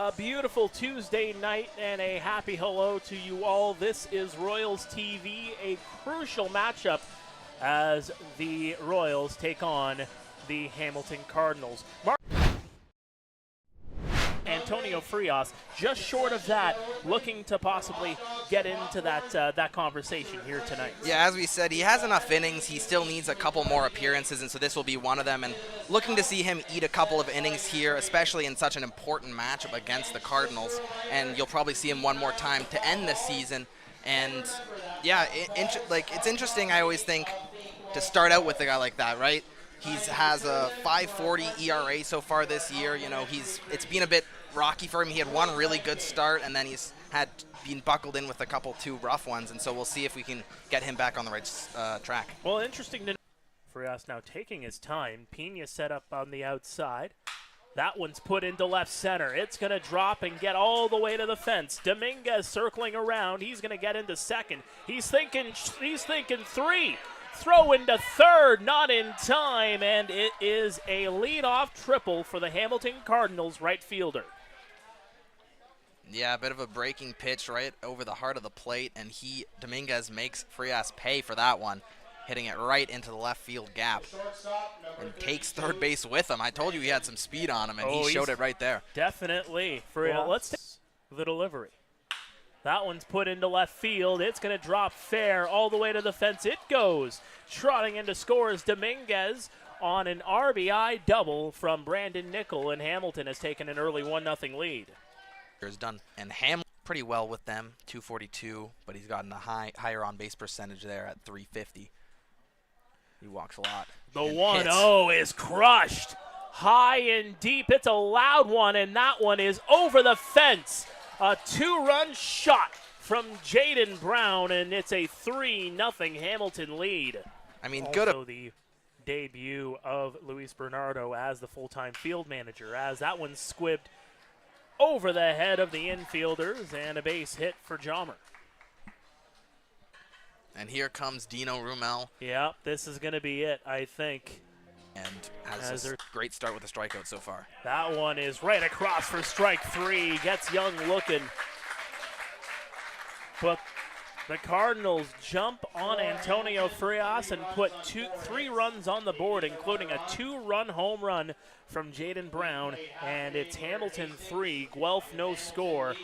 A beautiful Tuesday night and a happy hello to you all. This is Royals TV, a crucial matchup as the Royals take on the Hamilton Cardinals. Antonio Frias, just short of that, looking to possibly get into that conversation here tonight. Yeah, as we said, he has enough innings. He still needs a couple more appearances, and so this will be one of them. And looking to see him eat a couple of innings here, especially in such an important matchup against the Cardinals. And you'll probably see him one more time to end this season. And yeah, it's interesting. I always think to start out with a guy like that, right? He has a 5.40 ERA so far this year. You know, it's been a bit rocky for him. He had one really good start, and then he's had been buckled in with a couple two rough ones, and so we'll see if we can get him back on the right track. Well, interesting to know. Frias now taking his time. Pena set up on the outside. That one's put into left center. It's going to drop and get all the way to the fence. Dominguez circling around. He's going to get into second. He's thinking three. Throw into third, not in time, and it is a leadoff triple for the Hamilton Cardinals right fielder. Yeah, a bit of a breaking pitch right over the heart of the plate, and Dominguez makes Frias pay for that one, hitting it right into the left field gap, and takes third base with him. I told you he had some speed on him, and he showed it right there. Definitely. Well, let's take the delivery. That one's put into left field. It's going to drop fair all the way to the fence. It goes. Trotting into scores Dominguez on an RBI double from Brandon Nickel, and Hamilton has taken an early 1-0 lead. Is done, and Hamilton pretty well with them, 242, but he's gotten a higher on-base percentage there at 350. He walks a lot. The 1-0 is crushed. High and deep. It's a loud one, and that one is over the fence. A 2-run shot from Jaden Brown, and it's a 3-0 Hamilton lead. I mean, also the debut of Luis Bernardo as the full-time field manager, as that one squibbed over the head of the infielders, and a base hit for Jommer. And here comes Dino Rumel. Yeah, this is going to be it, I think. And has a great start with a strikeout so far. That one is right across for strike three. Gets Young looking. But the Cardinals jump on Antonio Frias and put 3 runs on the board, including a 2-run home run from Jaden Brown. And it's Hamilton 3, Guelph no score.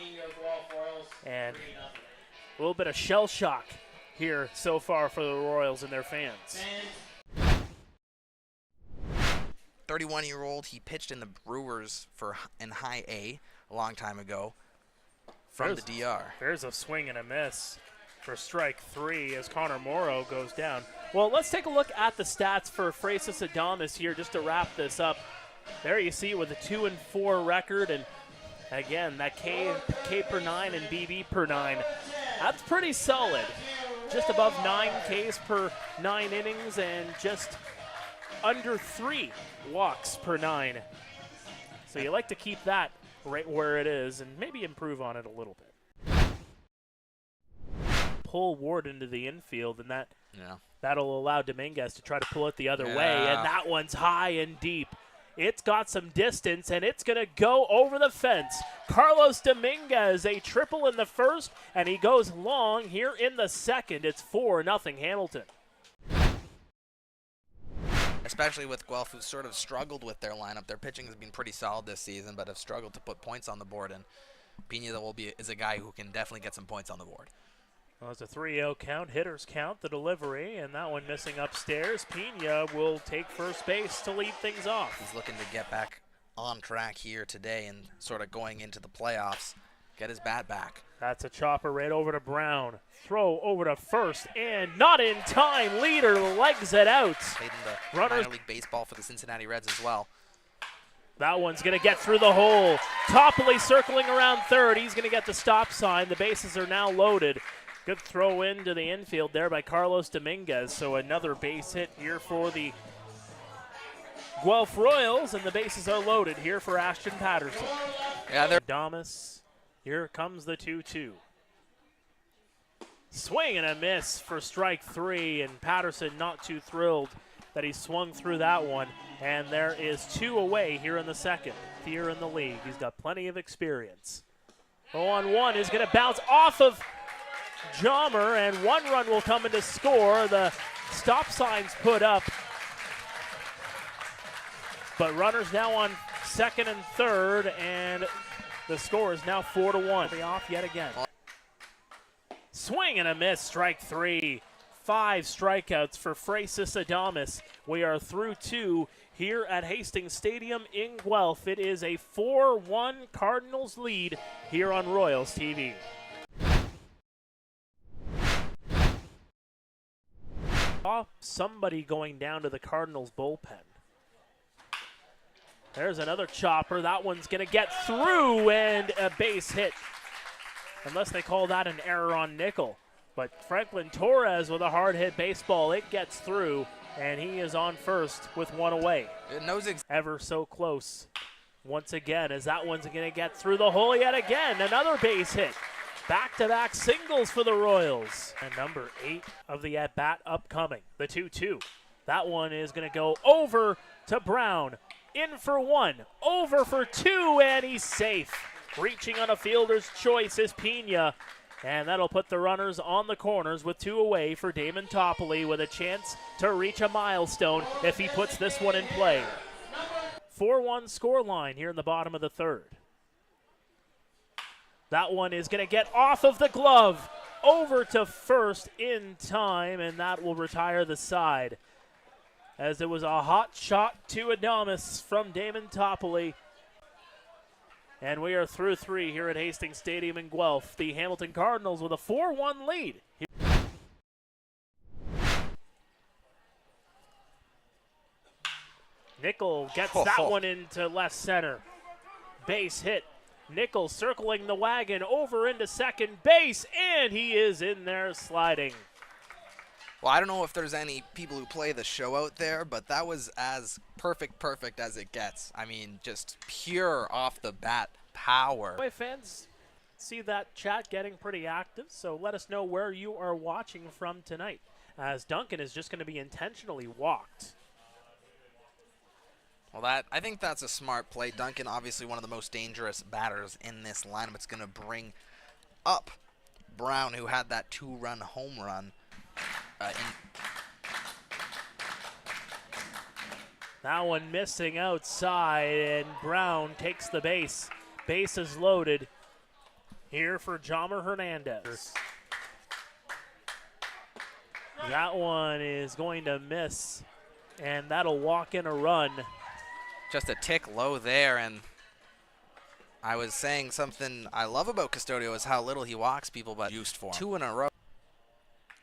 And a little bit of shell shock here so far for the Royals and their fans. 31-year-old, he pitched in the Brewers in High A a long time ago from the DR. There's a swing and a miss for strike 3 as Connor Morrow goes down. Well, let's take a look at the stats for Francis Adames here just to wrap this up. There you see with a 2-4 record, and again, that K per 9 and BB per 9. That's pretty solid. Just above 9 Ks per 9 innings and just under 3 walks per 9. So you like to keep that right where it is and maybe improve on it a little bit. Pull Ward into the infield, and that'll allow Dominguez to try to pull it the other way, and that one's high and deep. It's got some distance, and it's going to go over the fence. Carlos Dominguez, a triple in the first, and he goes long here in the second. It's 4-0 Hamilton. Especially with Guelph, who sort of struggled with their lineup. Their pitching has been pretty solid this season, but have struggled to put points on the board. And Pena is a guy who can definitely get some points on the board. Well, it's a 3-0 count, hitters count, the delivery, and that one missing upstairs. Pena will take first base to lead things off. He's looking to get back on track here today and sort of going into the playoffs, get his bat back. That's a chopper right over to Brown. Throw over to first, and not in time. Leader legs it out. Played in the minor league baseball for the Cincinnati Reds as well. That one's going to get through the hole. Topley circling around third. He's going to get the stop sign. The bases are now loaded. Good throw into the infield there by Carlos Dominguez. So another base hit here for the Guelph Royals, and the bases are loaded here for Ashton Patterson. Yeah, they're Adames. Here comes the 2-2. Swing and a miss for strike 3, and Patterson not too thrilled that he swung through that one. And there is 2 away here in the second. Here in the league. He's got plenty of experience. 0-1 is going to bounce off of Jommer, and 1 run will come in to score. The stop sign's put up. But runners now on second and third, and the score is now 4-1. Be off yet again. Swing and a miss, strike 3. 5 strikeouts for Francis Adames. We are through 2 here at Hastings Stadium in Guelph. It is a 4-1 Cardinals lead here on Royals TV. Somebody going down to the Cardinals bullpen. There's another chopper. That one's going to get through, and a base hit. Unless they call that an error on Nickel. But Franklin Torres with a hard-hit baseball. It gets through, and he is on first with 1 away. It knows ever so close. Once again, as that one's going to get through the hole yet again. Another base hit. Back-to-back singles for the Royals. And number 8 of the at-bat upcoming. The 2-2. That one is going to go over to Brown. In for 1. Over for 2, and he's safe. Reaching on a fielder's choice is Pena. And that'll put the runners on the corners with 2 away for Damon Topley, with a chance to reach a milestone if he puts this one in play. 4-1 scoreline here in the bottom of the third. That one is going to get off of the glove, over to first in time, and that will retire the side. As it was a hot shot to Adames from Damon Topley. And we are through 3 here at Hastings Stadium in Guelph. The Hamilton Cardinals with a 4-1 lead. Nickel gets that one into left center. Base hit. Nickel circling the wagon over into second base, and he is in there sliding. Well, I don't know if there's any people who play the show out there, but that was as perfect as it gets. I mean, just pure off the bat power. Fans see that chat getting pretty active, so let us know where you are watching from tonight, as Duncan is just going to be intentionally walked. Well, I think that's a smart play. Duncan, obviously one of the most dangerous batters in this lineup. It's going to bring up Brown, who had that 2-run home run. That one missing outside, and Brown takes the base. Base is loaded here for Jommer Hernandez. That one is going to miss, and that'll walk in a run. Just a tick low there, and I was saying something I love about Custodio is how little he walks people, but used for him. 2 in a row.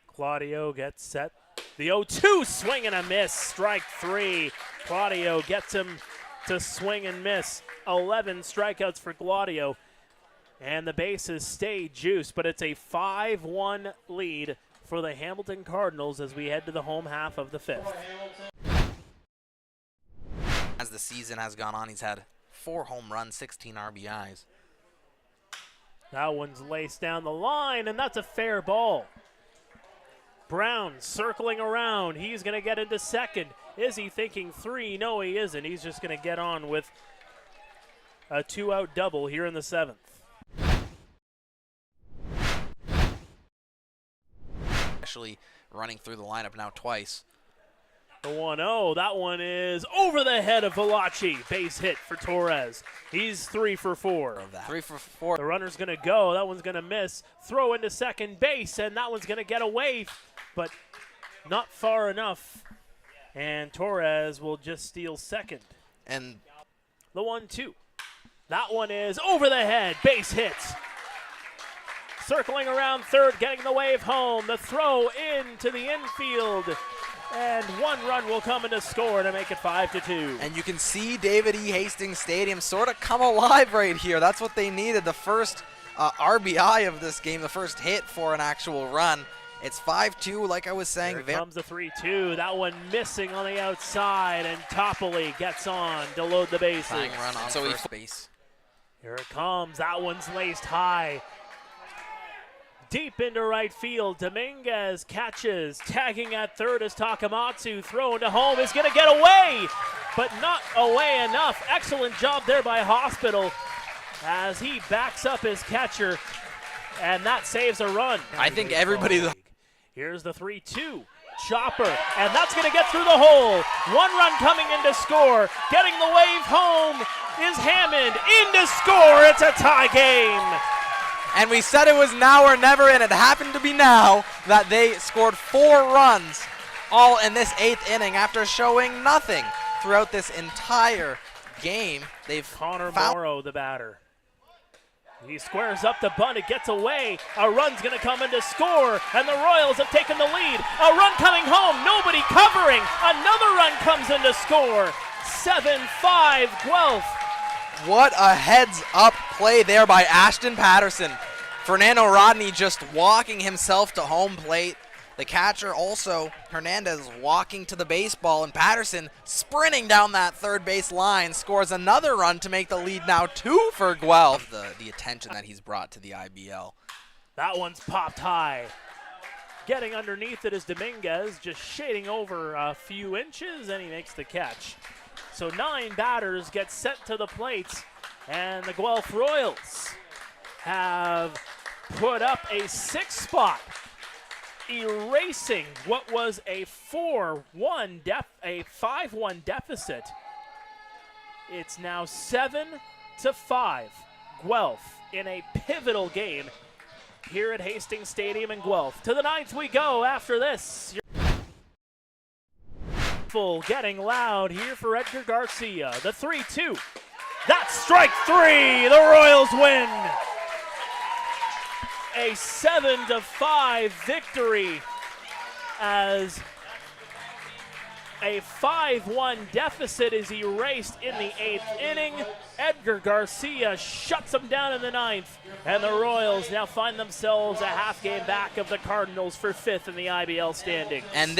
Claudio gets set. The 0-2 swing and a miss. Strike 3. Claudio gets him to swing and miss. 11 strikeouts for Claudio. And the bases stay juiced, but it's a 5-1 lead for the Hamilton Cardinals as we head to the home half of the 5th. As the season has gone on, he's had 4 home runs, 16 RBIs. That one's laced down the line, and that's a fair ball. Brown circling around. He's going to get into second. Is he thinking 3? No, he isn't. He's just going to get on with a 2-out double here in the 7th. Actually running through the lineup now twice. The 1-0. That one is over the head of Valachi. Base hit for Torres. He's 3 for 4. 3 for 4. The runner's going to go. That one's going to miss. Throw into second base, and that one's going to get away, but not far enough. And Torres will just steal second. And the 1-2. That one is over the head. Base hit. Circling around third, getting the wave home. The throw into the infield. And 1 run will come in to score to make it 5-2. And you can see David E. Hastings Stadium sort of come alive right here. That's what they needed. The first RBI of this game, the first hit for an actual run. It's 5-2, like I was saying. Here comes the 3-2. That one missing on the outside, and Topley gets on to load the bases. Tying run on first base. Here it comes. That one's laced high. Deep into right field. Dominguez catches. Tagging at third is Takamatsu. Thrown to home is going to get away. but not away enough. Excellent job there by Hospital as he backs up his catcher, and that saves a run. I think everybody... Here's the 3-2. Chopper, and that's going to get through the hole. 1 run coming in to score. Getting the wave home is Hammond. In to score. It's a tie game. And we said it was now or never, and it happened to be now that they scored 4 runs all in this 8th inning after showing nothing throughout this entire game. They've Connor Morrow, the batter. He squares up the bunt, it gets away. A run's going to come in to score, and the Royals have taken the lead. A run coming home, nobody covering. Another run comes in to score. 7-5 Guelph. What a heads-up play there by Ashton Patterson. Fernando Rodney just walking himself to home plate. The catcher also, Hernandez, walking to the baseball, and Patterson sprinting down that third base line scores another run to make the lead now 2 for Guelph. The attention that he's brought to the IBL. That one's popped high. Getting underneath it is Dominguez, just shading over a few inches, and he makes the catch. So 9 batters get sent to the plate, and the Guelph Royals have put up a 6th spot, erasing what was a 5-1 deficit. It's now 7-5 Guelph in a pivotal game here at Hastings Stadium in Guelph. To the 9th we go after this. Full getting loud here for Edgar Garcia. The 3-2. That's strike 3. The Royals win. A 7-5 victory as a 5-1 deficit is erased in the 8th inning. Edgar Garcia shuts them down in the 9th, and the Royals now find themselves a half game back of the Cardinals for 5th in the IBL standings. And